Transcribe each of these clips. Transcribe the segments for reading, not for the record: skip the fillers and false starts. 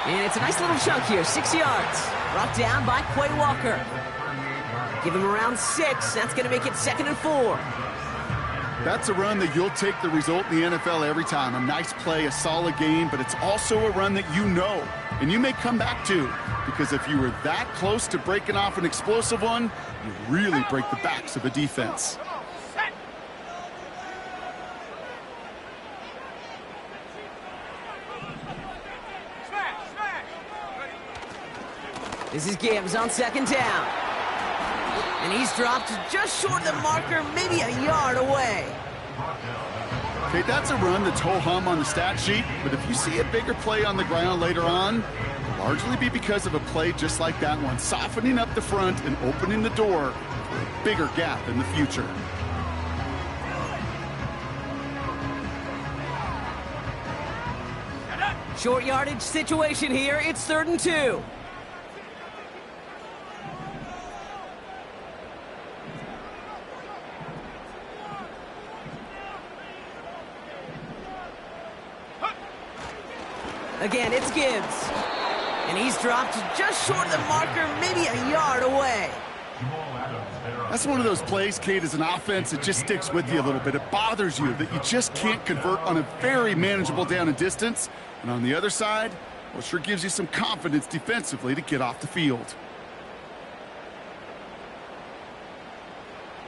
And it's a nice little chunk here, 6 yards. Brought down by Quay Walker. Give him around 6. That's going to make it 2nd and 4. That's a run that you'll take the result in the NFL every time. A nice play, a solid game, but it's also a run that you know, and you may come back to, because if you were that close to breaking off an explosive one, you really break the backs of a defense. This is Gibbs on 2nd down. And he's dropped just short of the marker, maybe a yard away. Okay, that's a run that's ho-hum on the stat sheet, but if you see a bigger play on the ground later on, it'll largely be because of a play just like that one, softening up the front and opening the door for a bigger gap in the future. Short yardage situation here. It's 3rd and 2. Again, it's Gibbs. And he's dropped just short of the marker, maybe a yard away. That's one of those plays, Kate, as an offense, it just sticks with you a little bit. It bothers you that you just can't convert on a very manageable down and distance. And on the other side, well, it sure gives you some confidence defensively to get off the field.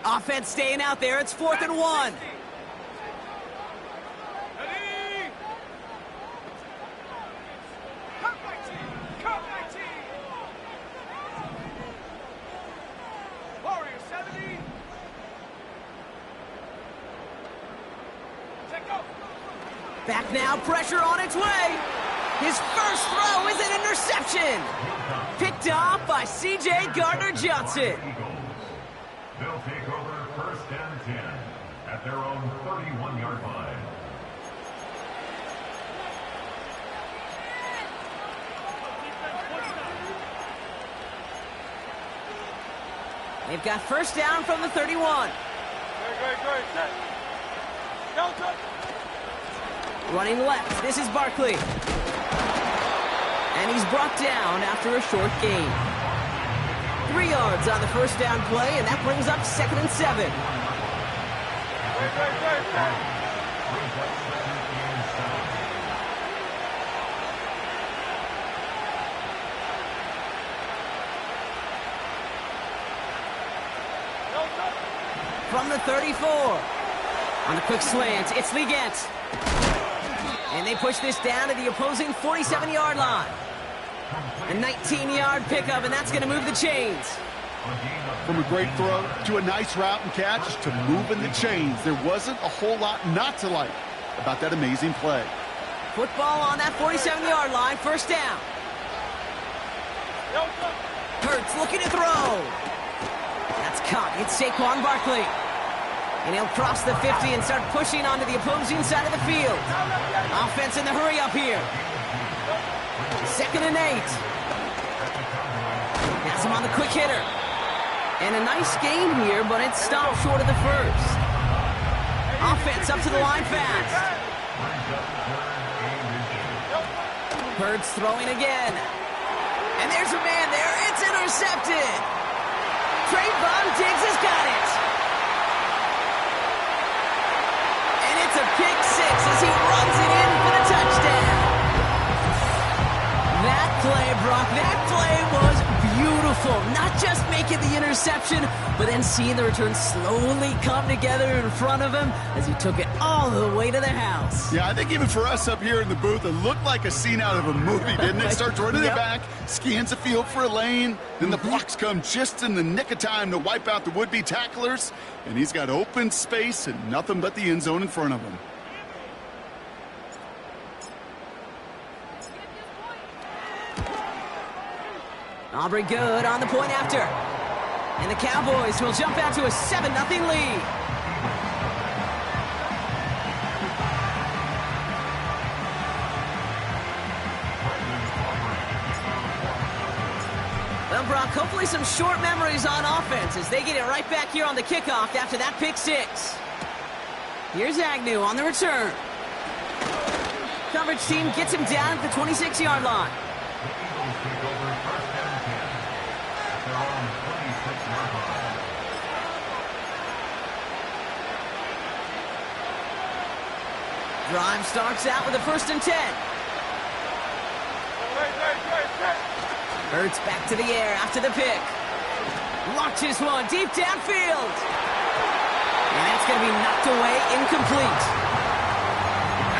Offense staying out there. It's 4th and 1. Back now, pressure on its way. His first throw is an interception. Picked off by C.J. Gardner-Johnson. They'll take over 1st and 10 at their own 31-yard line. They've got 1st down from the 31. Running left, this is Barkley. And he's brought down after a short gain. 3 yards on the 1st down play, and that brings up 2nd and 7. From the 34. On the quick slant, it's Legent. And they push this down to the opposing 47-yard line. A 19-yard pickup, and that's going to move the chains. From a great throw to a nice route and catch to moving the chains. There wasn't a whole lot not to like about that amazing play. Football on that 47-yard line, 1st down. Hurts looking to throw. That's caught. It's Saquon Barkley. And he'll cross the 50 and start pushing onto the opposing side of the field. Offense in the hurry up here. 2nd and 8. Has him on the quick hitter. And a nice gain here, but it's stopped short of the 1st. Offense up to the line fast. Hurts throwing again. And there's a man there. It's intercepted. Trayvon Diggs has got it. It's a pick 6 as he runs it in for the touchdown. That play, Brock, that play was beautiful. Not just making the interception, but then seeing the return slowly come together in front of him as he took it all the way to the house. Yeah, I think even for us up here in the booth, it looked like a scene out of a movie, didn't it? Starts running it back, scans the field for a lane, then the blocks come just in the nick of time to wipe out the would-be tacklers, and he's got open space and nothing but the end zone in front of him. Aubrey good on the point after. And the Cowboys will jump out to a 7-0 lead. Well, Brock, hopefully some short memories on offense as they get it right back here on the kickoff after that pick 6. Here's Agnew on the return. Coverage team gets him down at the 26-yard line. The Eagles take over first and 10 at their own 26-yard line. Drive starts out with a first and 10. Hurts back to the air after the pick. Launches one deep downfield. And that's going to be knocked away, incomplete.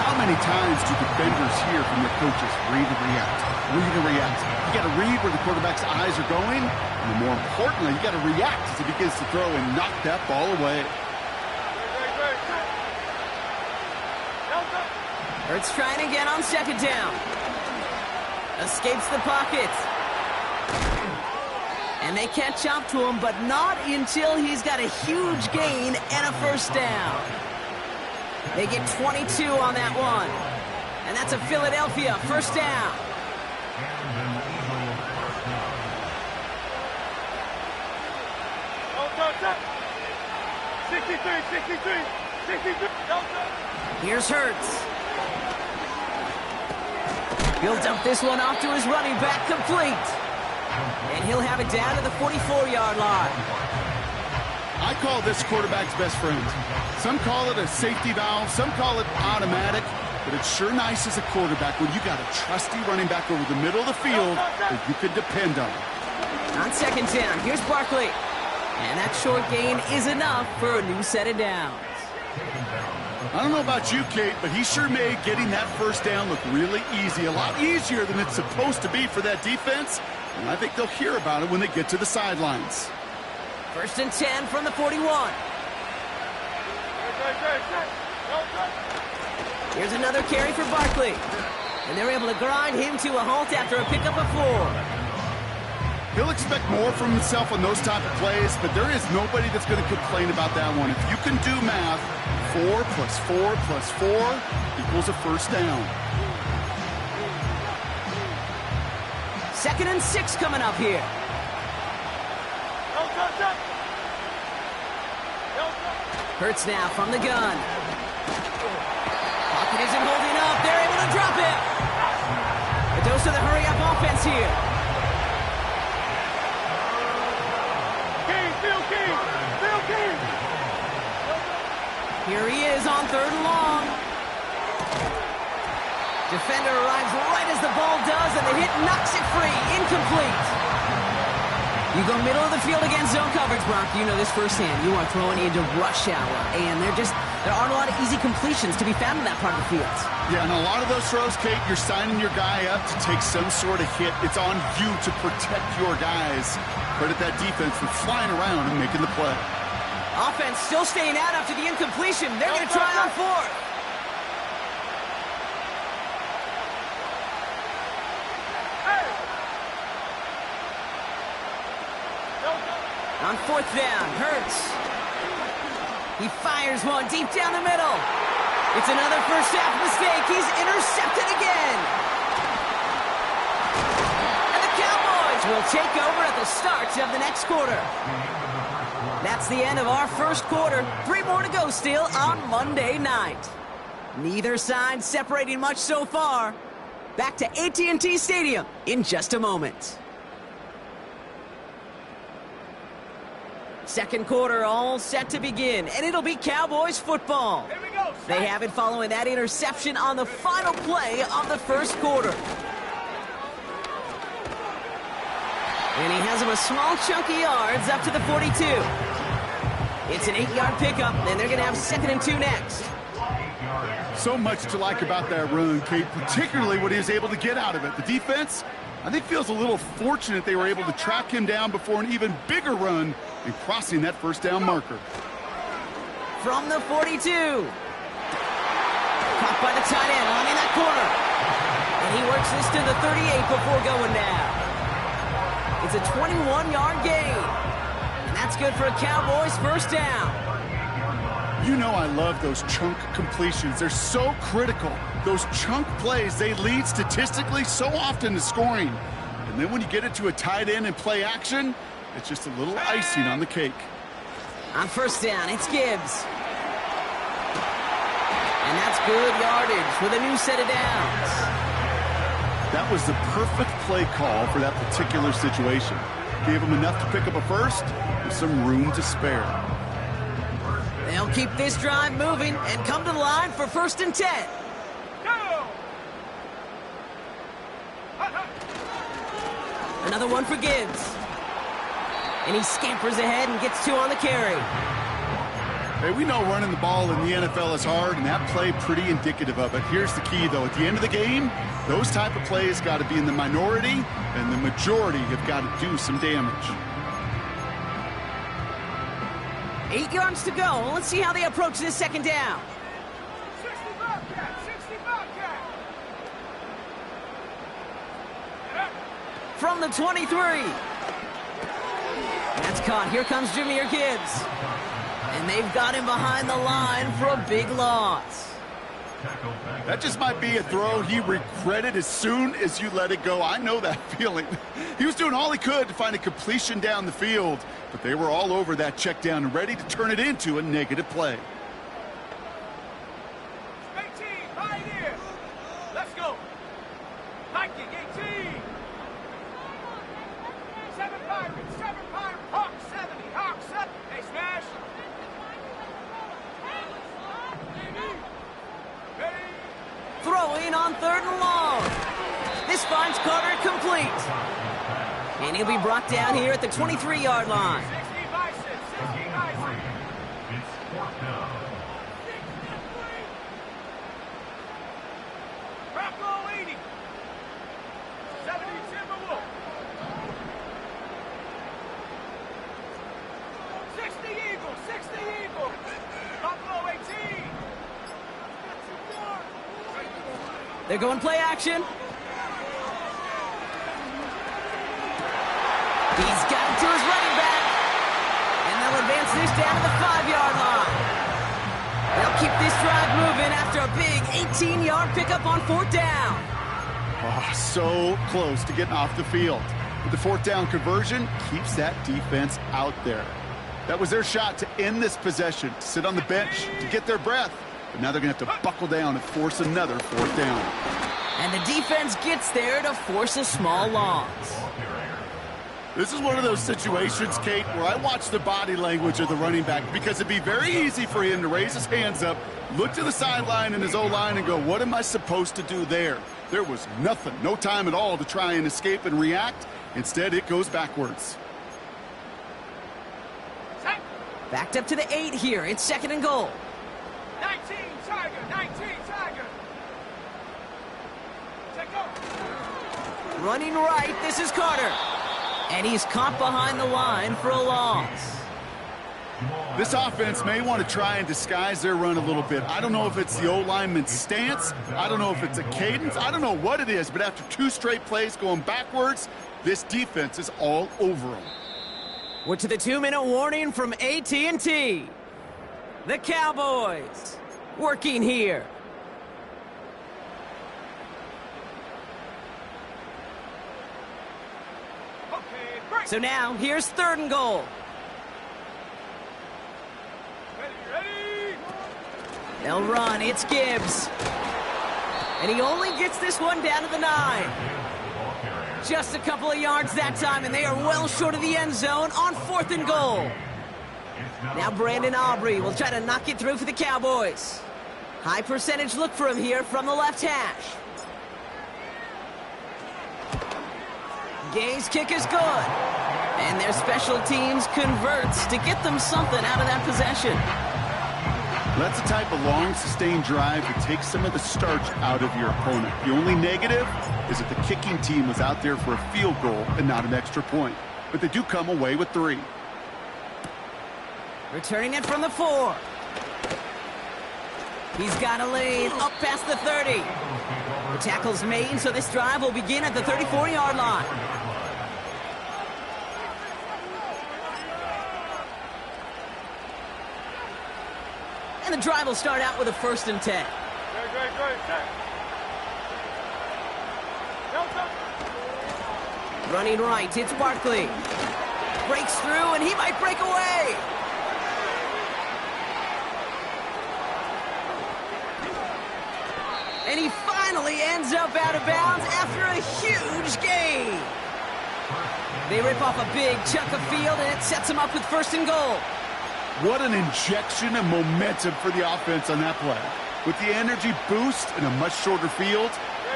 How many times do defenders hear from their coaches, read and react, read and react? You got to read where the quarterback's eyes are going, and more importantly, you got to react as he begins to throw and knock that ball away. Hurts trying again on second down. Escapes the pocket. And they catch up to him, but not until he's got a huge gain and a first down. They get 22 on that one. And that's a Philadelphia first down. Here's Hurts. He'll dump this one off to his running back, complete. And he'll have it down to the 44-yard line. I call this quarterback's best friend. Some call it a safety valve, some call it automatic, but it's sure nice as a quarterback when you got a trusty running back over the middle of the field that you can depend on. On second down, here's Barkley. And that short gain is enough for a new set of downs. I don't know about you, Kate, but he sure made getting that first down look really easy, a lot easier than it's supposed to be for that defense. And I think they'll hear about it when they get to the sidelines. First and 10 from the 41. Here's another carry for Barkley. And they're able to grind him to a halt after a pickup of 4. He'll expect more from himself on those type of plays, but there is nobody that's going to complain about that one. If you can do math, 4 plus 4 plus 4 equals a first down. Second and 6 coming up here. Hurts now from the gun. Pocket isn't holding up. They're able to drop him. A dose of the hurry-up offense here. Here he is on third and long. Defender arrives right as the ball does, and the hit knocks it free. Incomplete. You go middle of the field against zone coverage, Brock. You know this firsthand. You are throwing into rush hour, and there aren't a lot of easy completions to be found in that part of the field. Yeah, and a lot of those throws, Kate, you're signing your guy up to take some sort of hit. It's on you to protect your guys. Credit that defense for flying around and making the play. Offense still staying out after the incompletion. They're going to try on fourth. On fourth down, Hurts. He fires one deep down the middle. It's another first half mistake. He's intercepted again. And the Cowboys will take over at the start of the next quarter. That's the end of our first quarter. 3 more to go still on Monday night. Neither side separating much so far. Back to AT&T Stadium in just a moment. Second quarter all set to begin, and it'll be Cowboys football. Here we go. They have it following that interception on the final play of the first quarter. And he has him a small chunk of yards up to the 42. It's an 8-yard pickup, and they're going to have 2nd and 2 next. So much to like about that run, Kate, particularly what he was able to get out of it. The defense, I think, feels a little fortunate they were able to track him down before an even bigger run and crossing that first down marker. From the 42. Caught by the tight end, lining that corner. And he works this to the 38 before going down. It's a 21-yard gain. And that's good for a Cowboys first down. You know I love those chunk completions. They're so critical. Those chunk plays, they lead statistically so often to scoring. And then when you get it to a tight end and play action, it's just a little icing on the cake. On first down, it's Gibbs. And that's good yardage with a new set of downs. That was the perfect play call for that particular situation. Gave them enough to pick up a first with some room to spare. They'll keep this drive moving and come to the line for 1st and 10. Another one for Gibbs. And he scampers ahead and gets 2 on the carry. Hey, we know running the ball in the NFL is hard, and that play pretty indicative of it. Here's the key, though. At the end of the game, those type of plays got to be in the minority, and the majority have got to do some damage. 8 yards to go. Let's see how they approach this 2nd down. 60 Bobcat, 60 Bobcat. From the 23. That's caught. Here comes Jahmyr Gibbs. And they've got him behind the line for a big loss. That just might be a throw he regretted as soon as you let it go. I know that feeling. He was doing all he could to find a completion down the field, but they were all over that check down and ready to turn it into a negative play. 18, Pioneer. Let's go. Hiking, 18. 7 Pirates, 7 Pirates. Hawk 70, Hawk 7. Hey, Smash. Throwing on 3rd and long. This finds Carter complete. And he'll be brought down here at the 23-yard line. 60 Bison, 60 Bison. It's 4th down. Bravo 80. 70 Timberwolf. 60 Eagle, 60 Eagle. Buffalo 18. They're going play action. He's got it to his running back. And they'll advance this down to the 5-yard line. They'll keep this drive moving after a big 18-yard pickup on 4th down. Oh, so close to getting off the field. But the 4th down conversion keeps that defense out there. That was their shot to end this possession, to sit on the bench, to get their breath. But now they're going to have to buckle down and force another 4th down. And the defense gets there to force a small loss. This is one of those situations, Kate, where I watch the body language of the running back, because it'd be very easy for him to raise his hands up, look to the sideline in his O-line and go, what am I supposed to do there? There was nothing, no time at all to try and escape and react. Instead, it goes backwards. Backed up to the 8 here. It's 2nd and goal. 19 Tiger, 19 Tiger. Take off. Running right, this is Carter. And he's caught behind the line for a loss. This offense may want to try and disguise their run a little bit. I don't know if it's the O-lineman's stance. I don't know if it's a cadence. I don't know what it is, but after 2 straight plays going backwards, this defense is all over them. We're to the 2-minute warning from AT&T. The Cowboys working here. Okay, break. So now, here's 3rd and goal. Ready. They'll run. It's Gibbs. And he only gets this one down to the 9. Just a couple of yards that time, and they are well short of the end zone on 4th and goal. Now Brandon Aubrey will try to knock it through for the Cowboys. High percentage look for him here from the left hash. Gay's kick is good. And their special teams converts to get them something out of that possession. That's the type of long, sustained drive that takes some of the starch out of your opponent. The only negative is that the kicking team was out there for a field goal and not an extra point. But they do come away with 3. Returning it from the 4. He's got a lane up past the 30. The tackle's made, so this drive will begin at the 34-yard line. And the drive will start out with a 1st and 10. Running right, it's Barkley. Breaks through, and he might break away. And he finally ends up out of bounds after a They rip off a big chunk of field, and it sets them up with 1st and goal. What an injection of momentum for the offense on that play. With the energy boost and a much shorter field,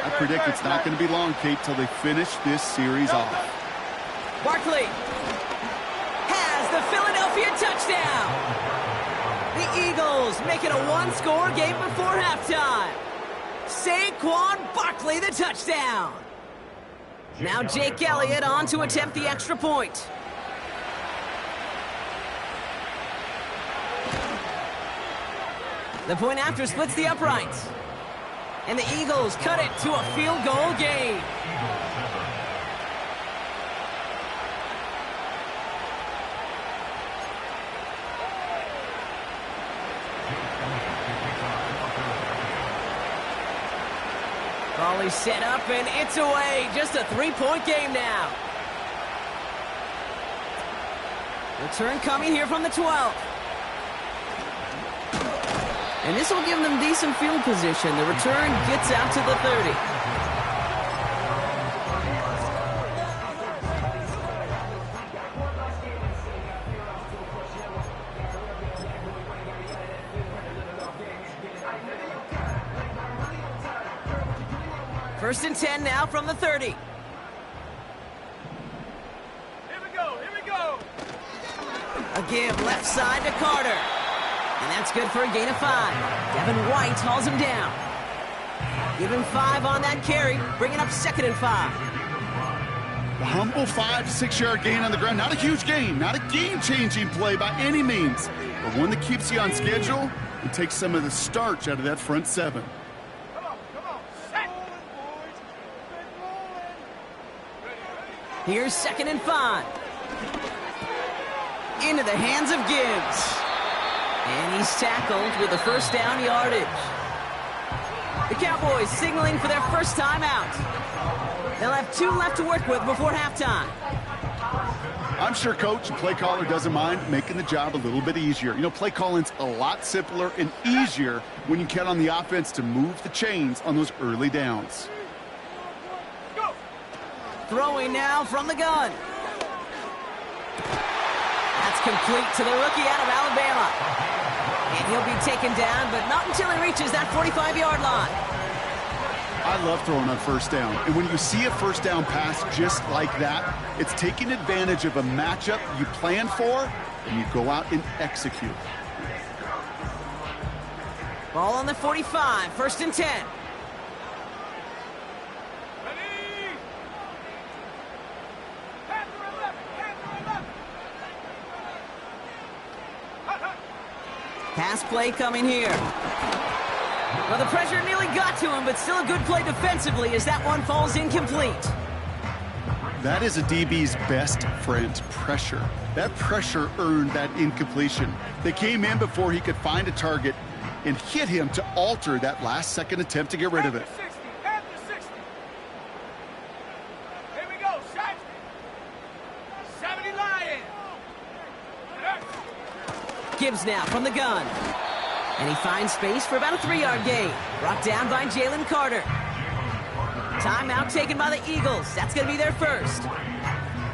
I predict it's not going to be long, Kate, till they finish this series off. Barkley has the Philadelphia touchdown. The Eagles make it a one-score game before halftime. Saquon Barkley, the touchdown. Now Jake Elliott on to attempt the extra point. The point after splits the uprights. And the Eagles cut it to a field goal game. Volley set up, and it's away. Just a 3-point game now. Return coming here from the 12. And this will give them decent field position. The return gets out to the 30. First and 10 now from the 30. Here we go, here we go. A give left side to Carter. And that's good for a gain of 5. Devin White hauls him down. Give him 5 on that carry, bringing up 2nd and 5. A humble 5 to 6 yard gain on the ground. Not a huge gain, not a game-changing play by any means, but one that keeps you on schedule and takes some of the starch out of that front 7. Come on, set. Here's 2nd and 5. Into the hands of Gibbs. And he's tackled with a 1st down yardage. The Cowboys signaling for their first time out. They'll have 2 left to work with before halftime. I'm sure coach and play caller doesn't mind making the job a little bit easier. You know, play calling's a lot simpler and easier when you count on the offense to move the chains on those early downs. Go. Throwing now from the gun. That's complete to the rookie out of Alabama. And he'll be taken down, but not until he reaches that 45-yard line. I love throwing on 1st down. And when you see a 1st down pass just like that, it's taking advantage of a matchup you plan for, and you go out and execute. Ball on the 45, 1st and 10. Ready. Panther 11, Panther 11. Pass play coming here. Well, the pressure nearly got to him, but still a good play defensively as that one falls incomplete. That is a DB's best friend, pressure. That pressure earned that incompletion. They came in before he could find a target and hit him to alter that last-second attempt to get rid of it. Panther 60. Here we go, shot. 70 Lions. Gibbs now from the gun. And he finds space for about a 3-yard gain. Brought down by Jalen Carter. Timeout taken by the Eagles. That's going to be their first.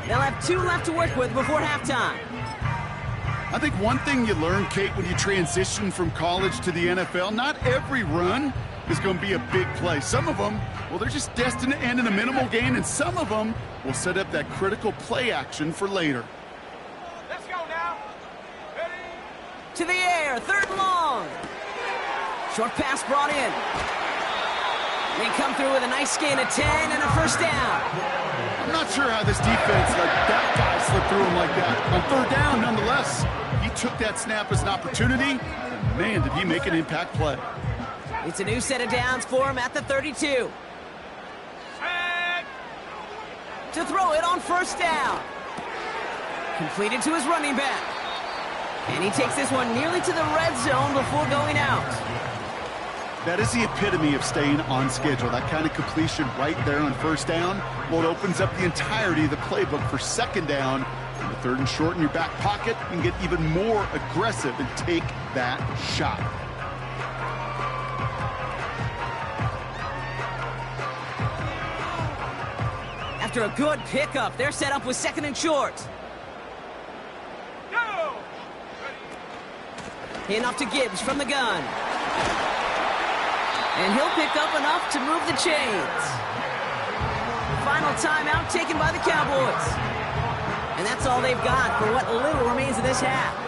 They'll have 2 left to work with before halftime. I think one thing you learn, Kate, when you transition from college to the NFL, not every run is going to be a big play. Some of them, well, they're just destined to end in a minimal gain, and some of them will set up that critical play action for later. Let's go now. Ready. To the air, 3rd and long. Short pass brought in. They come through with a nice gain of 10 and a 1st down. I'm not sure how this defense let that guy slip through him like that. On 3rd down, nonetheless, he took that snap as an opportunity. And man, did he make an impact play. It's a new set of downs for him at the 32. Set. To throw it on 1st down. Completed to his running back. And he takes this one nearly to the red zone before going out. That is the epitome of staying on schedule. That kind of completion right there on 1st down. Well, it opens up the entirety of the playbook for 2nd down. And the 3rd and short in your back pocket, you can get even more aggressive and take that shot. After a good pickup, they're set up with 2nd and short. Go! Enough to Gibbs from the gun. And he'll pick up enough to move the chains. Final timeout taken by the Cowboys. And that's all they've got for what little remains of this half.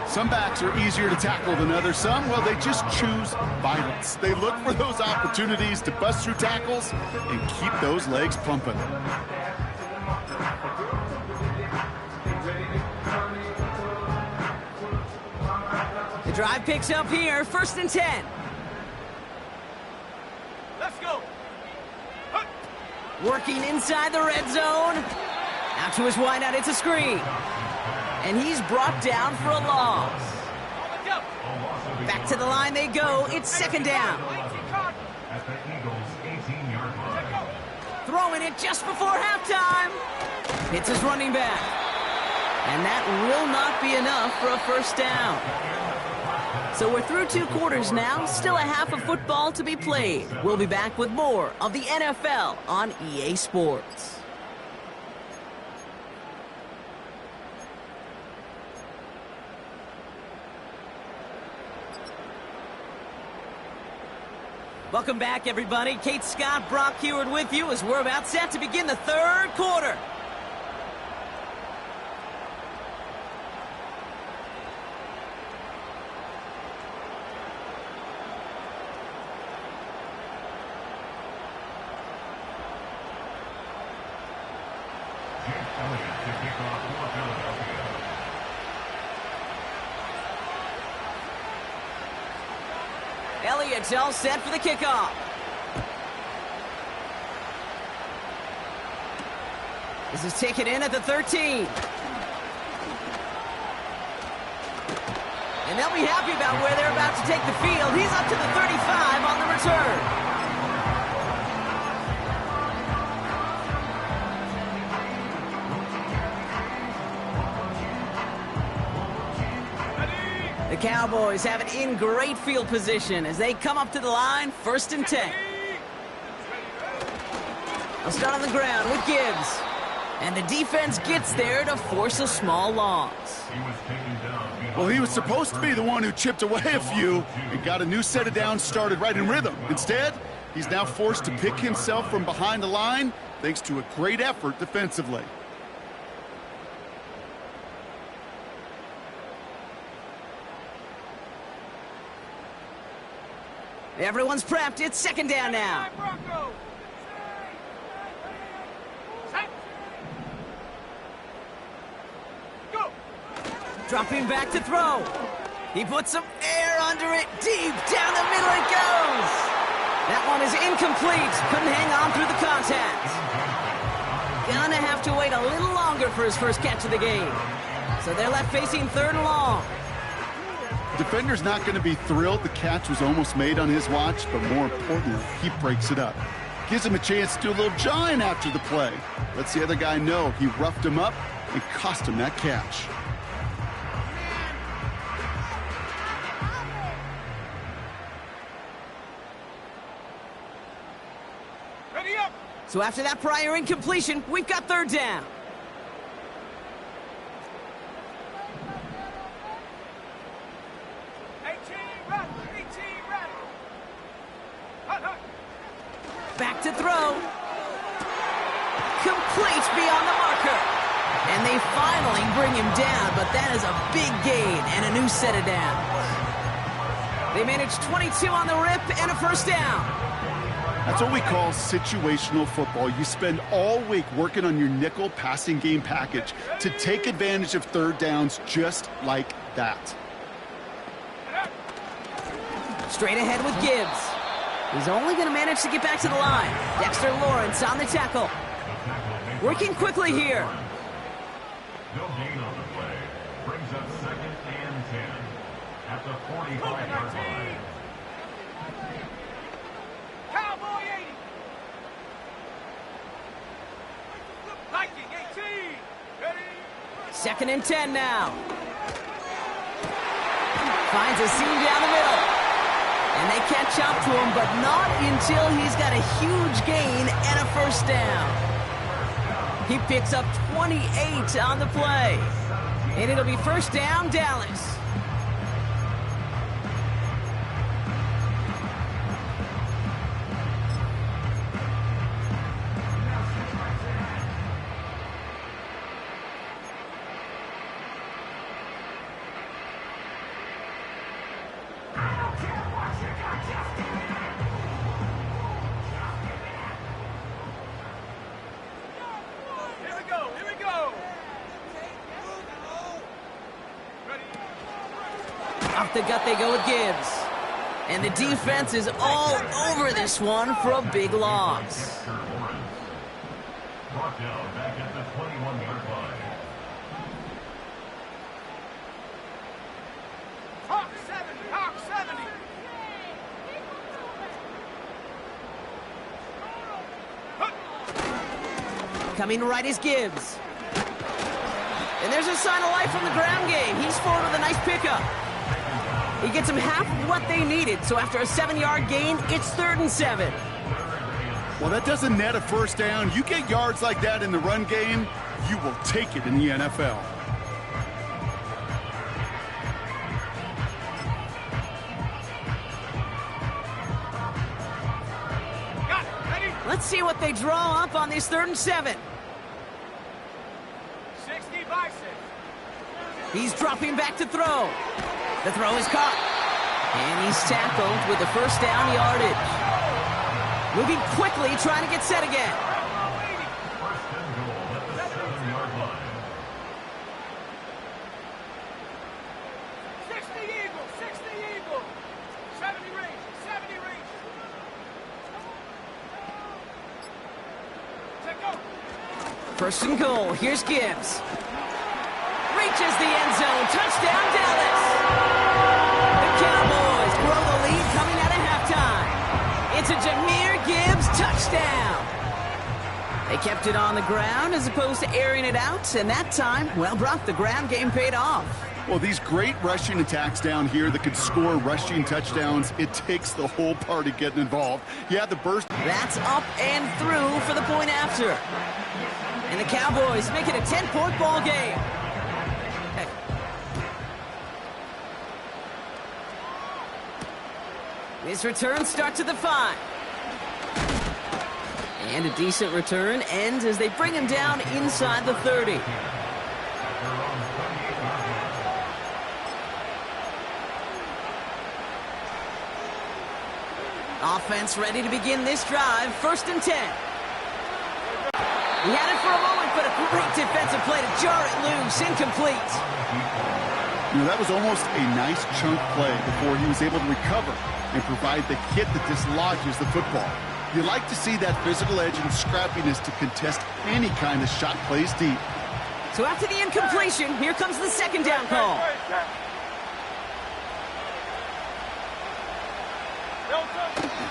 Some backs are easier to tackle than others. Some, well, they just choose violence. They look for those opportunities to bust through tackles and keep those legs pumping. The drive picks up here, 1st and 10. Let's go! Working inside the red zone. Out to his wideout, it's a screen. And he's brought down for a loss. Back to the line they go. It's 2nd down. At the Eagles' 18-yard line. Throwing it just before halftime. Hits his running back. And that will not be enough for a 1st down. So we're through 2 quarters now. Still a half of football to be played. We'll be back with more of the NFL on EA Sports. Welcome back, everybody. Kate Scott, Brock Heward with you as we're about set to begin the 3rd quarter. Elliott to kick off for Philadelphia. Elliott's all set for the kickoff. This is taken in at the 13. And they'll be happy about where they're about to take the field. He's up to the 35 on the return. The Cowboys have it in great field position as they come up to the line, 1st and 10. They'll start on the ground with Gibbs. And the defense gets there to force a small loss. Well, he was supposed to be the one who chipped away a few and got a new set of downs started right in rhythm. Instead, he's now forced to pick himself from behind the line thanks to a great effort defensively. Everyone's prepped. It's 2nd down now. Dropping back to throw. He puts some air under it. Deep down the middle it goes. That one is incomplete. Couldn't hang on through the contact. Gonna have to wait a little longer for his first catch of the game. So they're left facing 3rd and long. Defender's not going to be thrilled the catch was almost made on his watch, but more importantly, he breaks it up. Gives him a chance to do a little jawing after the play. Lets the other guy know he roughed him up and cost him that catch. Ready up! So after that prior incompletion, we've got 3rd down. Back to throw. Complete beyond the marker. And they finally bring him down, but that is a big gain and a new set of downs. They managed 22 on the rip and a 1st down. That's what we call situational football. You spend all week working on your nickel passing game package to take advantage of 3rd downs just like that. Straight ahead with Gibbs. He's only going to manage to get back to the line. Dexter Lawrence on the tackle. Working quickly here. No gain on the play. Brings up 2nd and 10 at the 45-yard line. Cowboy 80. Viking 18. Ready? 2nd and 10 now. Finds a seam down the middle. And they catch up to him, but not until he's got a huge gain and a 1st first down. He picks up 28 on the play. And it'll be first down, Dallas. Off the gut they go with Gibbs. And the defense is all over this one for a big loss. Brought down back at the 21-yard line. Hawk 70, Hawk 70. Coming right is Gibbs. And there's a sign of life from the ground game. He's forward with a nice pickup. He gets them half of what they needed. So after a 7-yard gain, it's 3rd and 7. Well, that doesn't net a first down. You get yards like that in the run game, you will take it in the NFL. Got it, ready? Let's see what they draw up on this 3rd and 7. 60 by 6. He's dropping back to throw. The throw is caught. And he's tackled with the first down yardage. Moving quickly, trying to get set again. First and goal at the 7-yard line. 60 Eagles, 60 Eagles. 70 Rangers, 70 Rangers. Take go. First and goal. Here's Gibbs. Reaches the end zone. Touchdown, Dallas. The Cowboys grow the lead coming out of halftime. It's a Jahmyr Gibbs touchdown. They kept it on the ground as opposed to airing it out, and that time, well, Brock, the ground game paid off. Well, these great rushing attacks down here that could score rushing touchdowns, it takes the whole party getting involved. Yeah, the burst. That's up and through for the point after. And the Cowboys make it a 10-point ball game. This return starts at the 5. And a decent return ends as they bring him down inside the 30. Offense ready to begin this drive. 1st and 10. He had it for a moment, but a great defensive play to jar it loose. Incomplete. You know, that was almost a nice chunk play before he was able to recover and provide the hit that dislodges the football. You like to see that physical edge and scrappiness to contest any kind of shot plays deep. So after the incompletion, here comes the 2nd down call.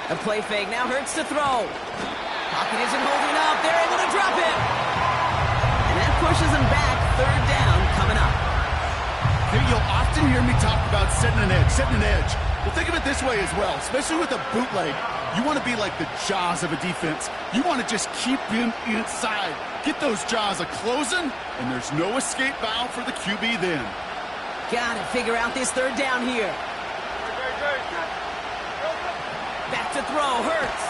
The play fake now hurts to throw. Pocket isn't holding up. They're able to drop it. And that pushes them back. 3rd down coming up. Here you'll often hear me talk about setting an edge. Well, think of it this way as well, especially with a bootleg. You want to be like the jaws of a defense. You want to just keep him inside. Get those jaws a-closing, and there's no escape valve for the QB then. Got to figure out this 3rd down here. Back to throw, Hurts.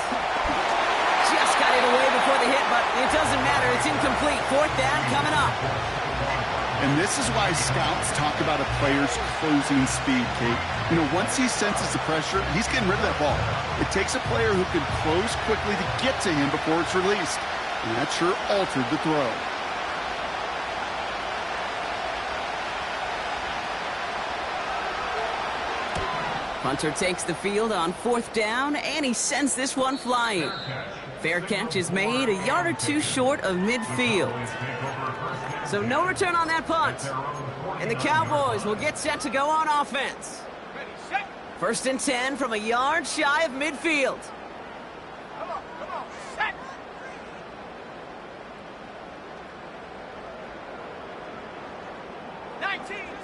Just got it away before the hit, but it doesn't matter. It's incomplete. 4th down coming up. And this is why scouts talk about a player's closing speed, Kate. You know, once he senses the pressure, he's getting rid of that ball. It takes a player who can close quickly to get to him before it's released. And that sure altered the throw. Hunter takes the field on 4th down, and he sends this one flying. Fair catch is made, a yard or 2 short of midfield. So no return on that punt. And the Cowboys will get set to go on offense. Ready, set. 1st and 10 from a yard shy of midfield. Come on, set.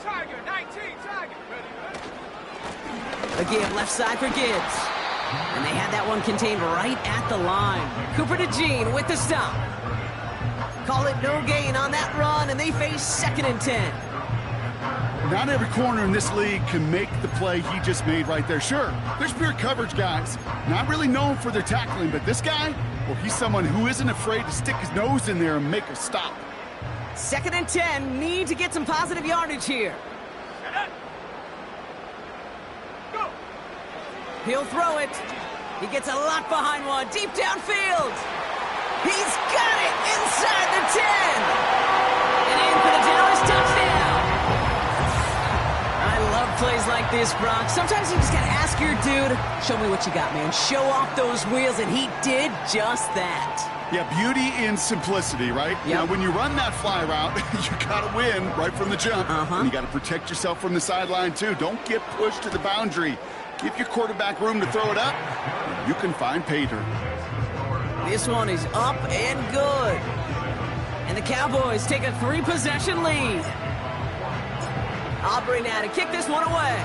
Tiger, 19, Tiger. Ready. A give left side for Gibbs. And they had that one contained right at the line. Cooper to Jean with the stop. Call it no gain on that run, and they face 2nd and 10. Not every corner in this league can make the play he just made right there. Sure, there's pure coverage guys, not really known for their tackling, but this guy, well, he's someone who isn't afraid to stick his nose in there and make a stop. 2nd and 10, need to get some positive yardage here. Go. He'll throw it. He gets a lot behind one, deep downfield. He's got it inside the 10. And in for the Dallas touchdown. I love plays like this, Brock. Sometimes you just gotta ask your dude, show me what you got, man. Show off those wheels, and he did just that. Yeah, beauty in simplicity, right? Yep. Now, when you run that fly route, you got to win right from the jump. And you got to protect yourself from the sideline, too. Don't get pushed to the boundary. Give your quarterback room to throw it up, and you can find pay dirt. This one is up and good. And the Cowboys take a 3-possession lead. Aubrey now to kick this one away.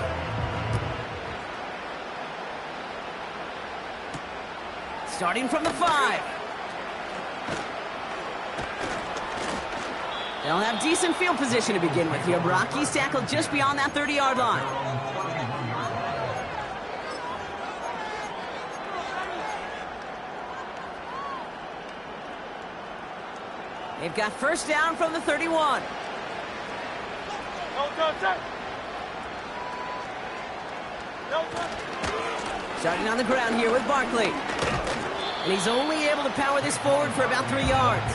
Starting from the 5. They'll have decent field position to begin with here. Brock, he's tackled just beyond that 30-yard line. They've got first down from the 31. Starting on the ground here with Barkley. And he's only able to power this forward for about 3 yards.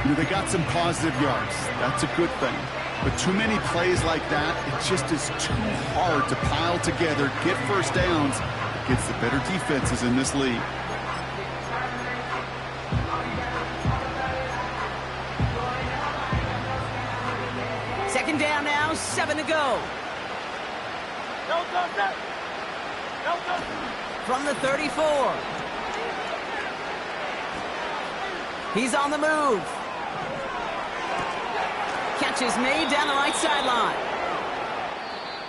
You know, they got some positive yards. That's a good thing. But too many plays like that, it just is too hard to pile together, get first downs against the better defenses in this league. Second down now, 7 to go. From the 34. He's on the move. Catch is made down the right sideline.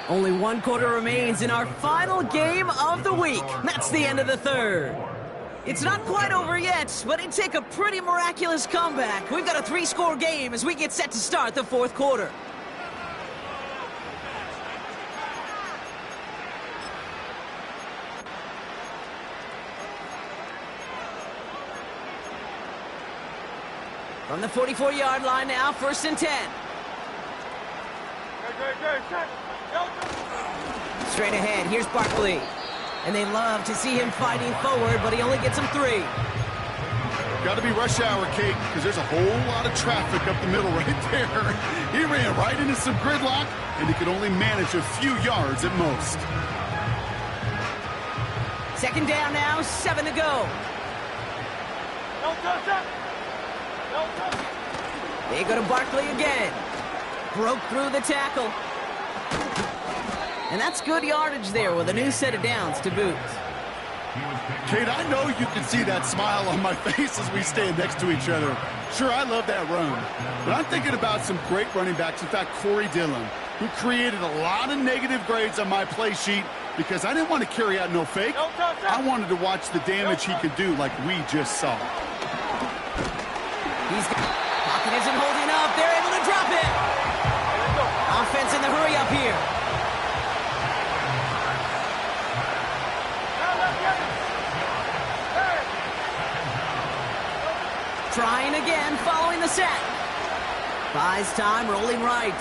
Only 1 quarter remains in our final game of the week. That's the end of the 3rd. It's not quite over yet, but it'd take a pretty miraculous comeback. We've got a 3-score game as we get set to start the 4th quarter. From the 44-yard line now, 1st and 10. Straight ahead, here's Barkley. And they love to see him fighting forward, but he only gets him 3. Got to be rush hour, Kate, because there's a whole lot of traffic up the middle right there. He ran right into some gridlock, and he could only manage a few yards at most. Second down now, 7 to go. They go to Barkley again. Broke through the tackle. And that's good yardage there with a new set of downs to boot. Kate, I know you can see that smile on my face as we stand next to each other. Sure, I love that run. But I'm thinking about some great running backs. In fact, Corey Dillon, who created a lot of negative grades on my play sheet because I didn't want to carry out no fake. I wanted to watch the damage he could do like we just saw. Pocket isn't holding up. They're able to drop it. Offense in the hurry up here. Trying again, following the sack. Buys time, rolling right.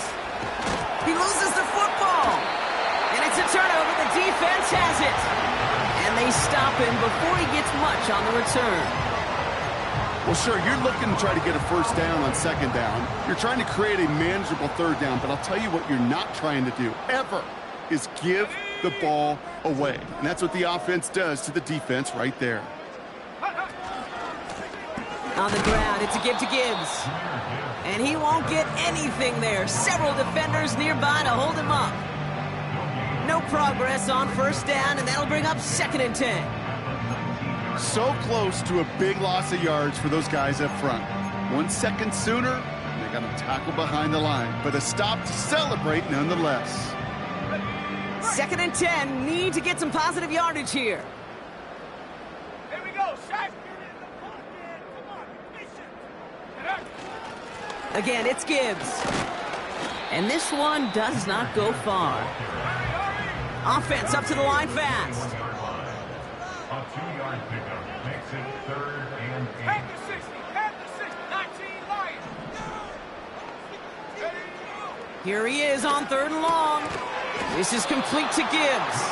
He loses the football. And it's a turnover. The defense has it. And they stop him before he gets much on the return. Well, sure, you're looking to try to get a first down on 2nd down. You're trying to create a manageable 3rd down, but I'll tell you what you're not trying to do, ever, is give the ball away. And that's what the offense does to the defense right there. On the ground, it's a give to Gibbs. And he won't get anything there. Several defenders nearby to hold him up. No progress on 1st down, and that'll bring up 2nd and 10. So close to a big loss of yards for those guys up front. 1 second sooner, they got to tackle behind the line. But a stop to celebrate nonetheless. 2nd and 10. Need to get some positive yardage here. Here we go, Shaq. Come on, mission. Again, it's Gibbs. And this one does not go far. Offense up to the line fast. A 2-yard pickup makes it 3rd and 8. Head to 60, 19 Lions. Here he is on 3rd and long. This is complete to Gibbs.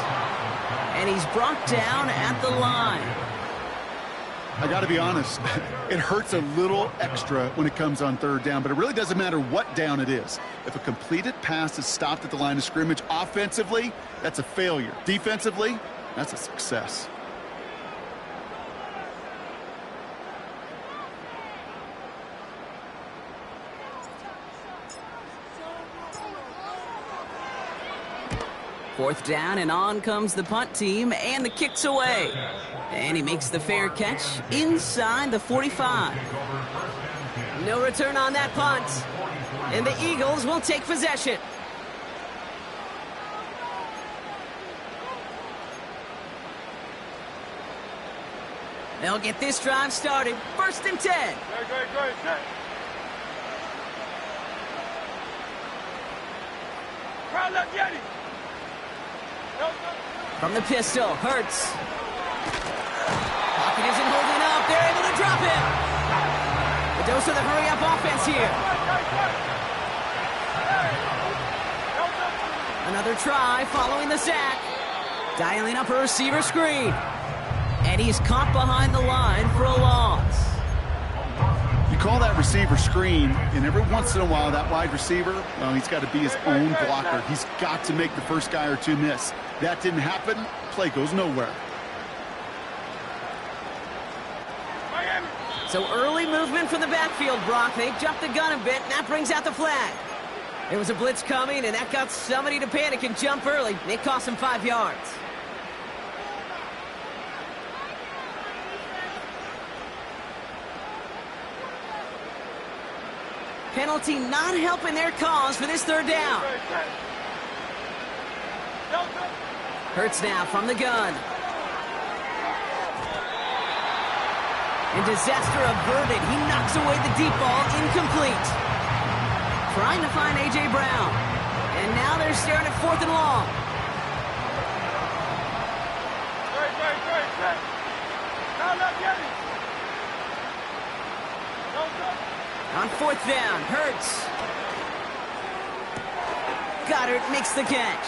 And he's brought down at the line. I got to be honest, it hurts a little extra when it comes on 3rd down, but it really doesn't matter what down it is. If a completed pass is stopped at the line of scrimmage, offensively, that's a failure. Defensively, that's a success. Fourth down, and on comes the punt team, and the kick's away. And he makes the fair catch inside the 45. No return on that punt. And the Eagles will take possession. They'll get this drive started. 1st and 10. Great. Crowd left Yeti. From the pistol, Hurts. Pocket isn't holding up. They're able to drop him. A dose of the hurry-up offense here. Another try following the sack. Dialing up a receiver screen. And he's caught behind the line for a loss. You call that receiver screen, and every once in a while, that wide receiver, well, he's got to be his own blocker. He's got to make the first guy or two miss. That didn't happen. Play goes nowhere. So early movement from the backfield, Brock. They jumped the gun a bit, and that brings out the flag. There was a blitz coming, and that got somebody to panic and jump early. It cost him 5 yards. Penalty not helping their cause for this 3rd down. Hurts now from the gun. And disaster averted. He knocks away the deep ball, incomplete. Trying to find A.J. Brown. And now they're staring at 4th and long. On 4th down, Hurts. Goddard makes the catch.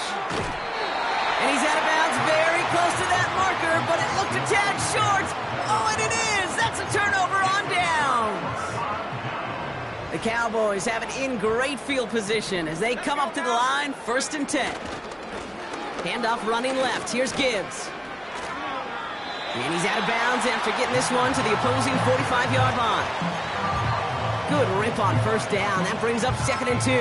And he's out of bounds, very close to that marker, but it looked a tad short. Oh, and it is! That's a turnover on downs. The Cowboys have it in great field position as they come up to the line, 1st and 10. Handoff running left. Here's Gibbs. And he's out of bounds after getting this one to the opposing 45-yard line. Good rip on 1st down. That brings up 2nd and 2.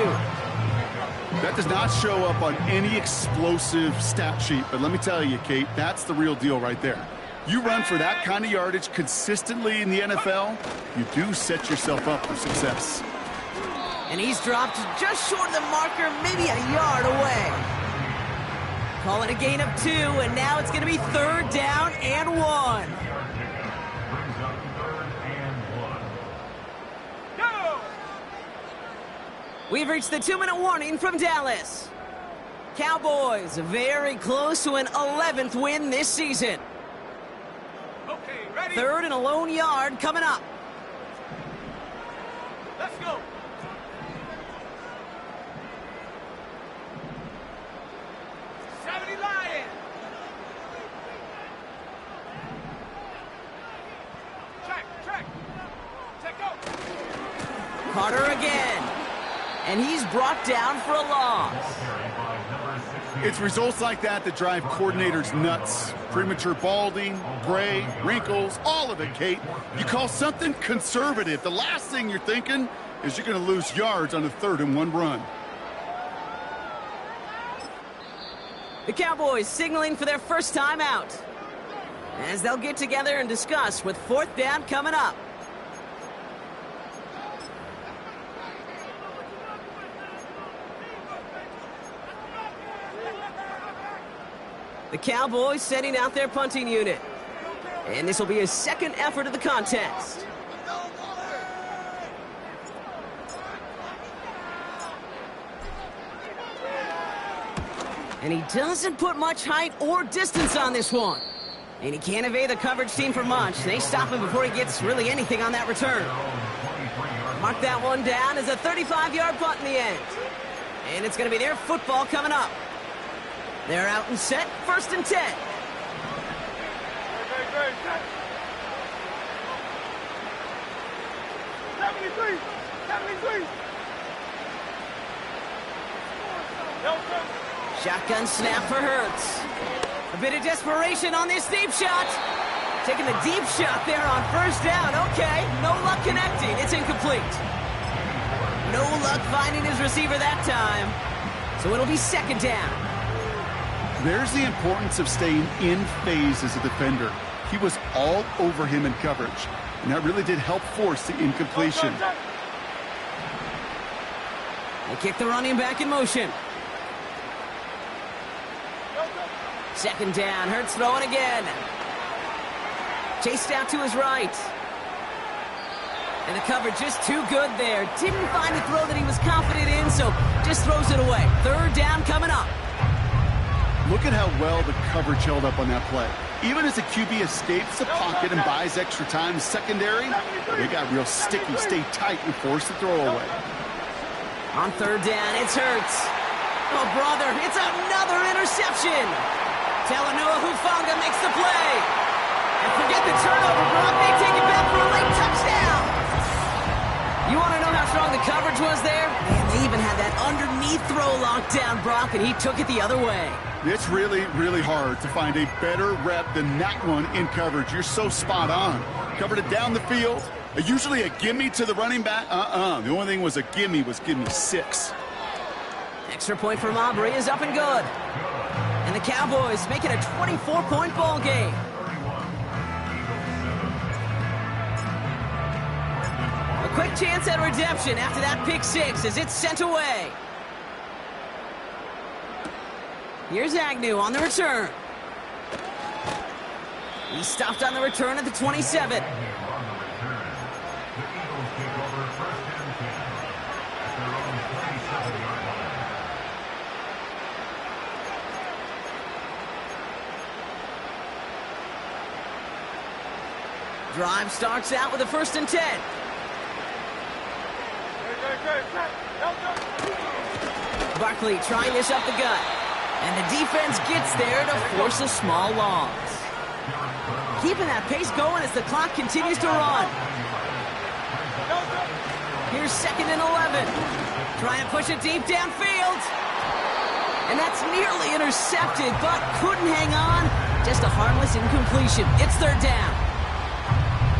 That does not show up on any explosive stat sheet, but let me tell you, Kate, that's the real deal right there. You run for that kind of yardage consistently in the NFL, you do set yourself up for success. And he's dropped just short of the marker, maybe a yard away. Call it a gain of 2, and now it's going to be 3rd down and 1. We've reached the 2-minute warning from Dallas. Cowboys very close to an 11th win this season. Okay, ready? 3rd and a lone yard coming up. Let's go. Lions. Check. Go. Carter again. And he's brought down for a loss. It's results like that that drive coordinators nuts. Premature balding, gray, wrinkles, all of it, Kate. You call something conservative. The last thing you're thinking is you're going to lose yards on a 3rd and 1 run. The Cowboys signaling for their first time out, as they'll get together and discuss with 4th down coming up. The Cowboys sending out their punting unit. And this will be his second effort of the contest. And he doesn't put much height or distance on this one. And he can't evade the coverage team for much. They stop him before he gets really anything on that return. Mark that one down as a 35-yard punt in the end. And it's going to be their football coming up. They're out and set, 1st and 10. Shotgun snap for Hurts. A bit of desperation on this deep shot. Taking the deep shot there on 1st down. Okay, no luck connecting. It's incomplete. No luck finding his receiver that time. So it'll be 2nd down. There's the importance of staying in phase as a defender. He was all over him in coverage, and that really did help force the incompletion. They kick the running back in motion. 2nd down, Hurts throwing again. Chased out to his right. And the coverage just too good there. Didn't find a throw that he was confident in, so just throws it away. 3rd down coming up. Look at how well the coverage held up on that play. Even as the QB escapes the pocket and buys extra time in secondary, they got real sticky, stay tight, and force the throw away. On 3rd down, it's Hurts. Oh, brother, it's another interception. Talanoa Hufanga makes the play. And forget the turnover, Brock. They take it back for a late touchdown. You want to know how strong the coverage was there? Man, they even had that underneath throw locked down, Brock, and he took it the other way. It's really, really hard to find a better rep than that one in coverage. You're so spot on. Covered it down the field. Usually a gimme to the running back. The only thing was a gimme was give me 6. Extra point from Aubrey is up and good. And the Cowboys make it a 24-point ball game. A quick chance at redemption after that pick 6 as it's sent away. Here's Agnew on the return. He's stopped on the return at the 27. Drive starts out with a 1st and 10. Barkley trying this up the gut. And the defense gets there to force a small loss. Keeping that pace going as the clock continues to run. Here's 2nd and 11. Trying to push it deep downfield. And that's nearly intercepted, but couldn't hang on. Just a harmless incompletion. It's 3rd down.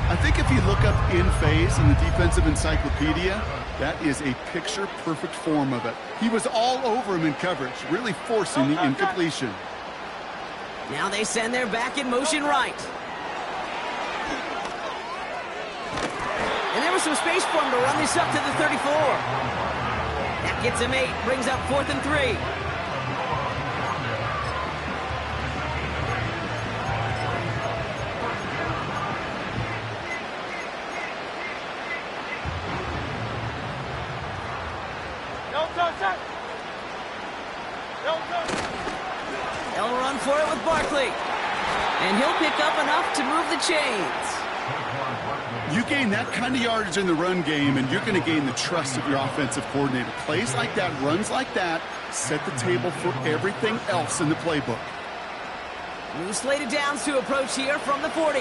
I think if you look up in phase in the defensive encyclopedia, that is a picture-perfect form of it. He was all over him in coverage, really forcing the incompletion. Now they send their back in motion right. And there was some space for him to run this up to the 34. That gets him 8, brings up 4th and 3. They'll run for it with Barkley. And he'll pick up enough to move the chains. You gain that kind of yardage in the run game, and you're going to gain the trust of your offensive coordinator. Plays like that, runs like that, set the table for everything else in the playbook. New slated downs to approach here from the 40.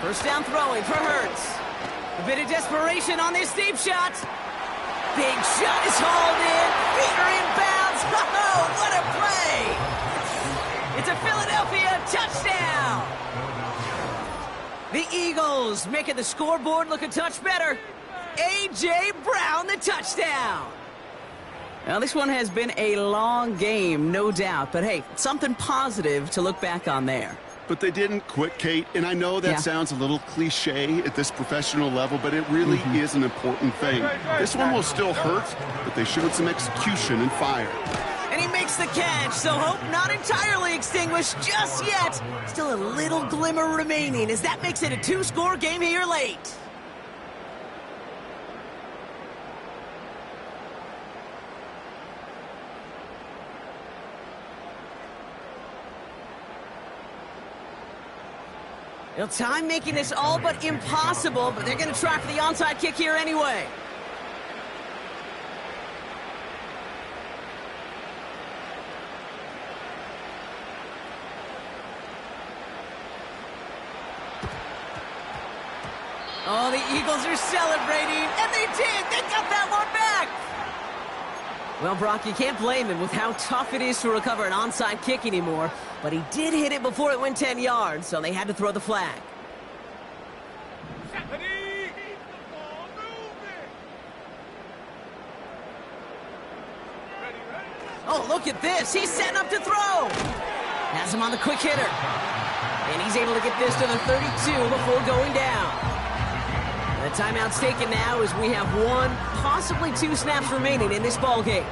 1st down throwing for Hurts. A bit of desperation on this deep shot. Big shot is hauled in. Feet are inbounds. Oh, what a play! It's a Philadelphia touchdown! The Eagles making the scoreboard look a touch better. A.J. Brown, the touchdown! Now, this one has been a long game, no doubt. But, hey, something positive to look back on there. But they didn't quit, Kate, and I know that sounds a little cliche at this professional level, but it really is an important thing. This one will still hurt, but they showed some execution and fire. And And he makes the catch, so hope not entirely extinguished just yet. Still a little glimmer remaining as that makes it a 2-score game here late. Well, time making this all but impossible, but they're going to try for the onside kick here anyway. Oh, the Eagles are celebrating, and they did! They got that one back! Well, Brock, you can't blame him with how tough it is to recover an onside kick anymore, but he did hit it before it went 10 yards, so they had to throw the flag. Oh, look at this! He's setting up to throw! Has him on the quick hitter. And he's able to get this to the 32 before going down. The timeout's taken now as we have 1, possibly 2 snaps remaining in this ballgame.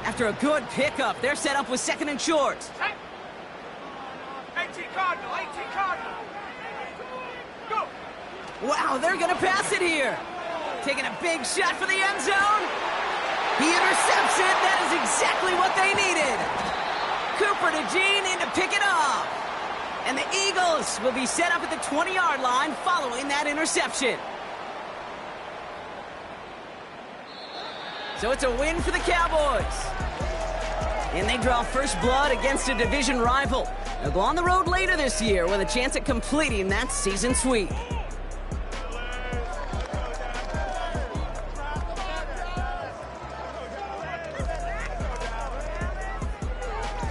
After a good pickup, they're set up with 2nd and short. 18 Cardinal, 18 Cardinal. Go! Wow, they're going to pass it here. Taking a big shot for the end zone. He intercepts it. That is exactly what they needed. Cooper to Gene in to pick it up. And the Eagles will be set up at the 20-yard line following that interception. So it's a win for the Cowboys. And they draw first blood against a division rival. They'll go on the road later this year with a chance at completing that season sweep.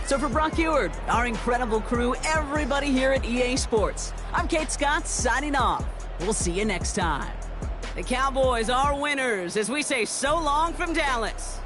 So for Brock Eward, our incredible crew, everybody here at EA Sports, I'm Kate Scott signing off. We'll see you next time. The Cowboys are winners as we say so long from Dallas.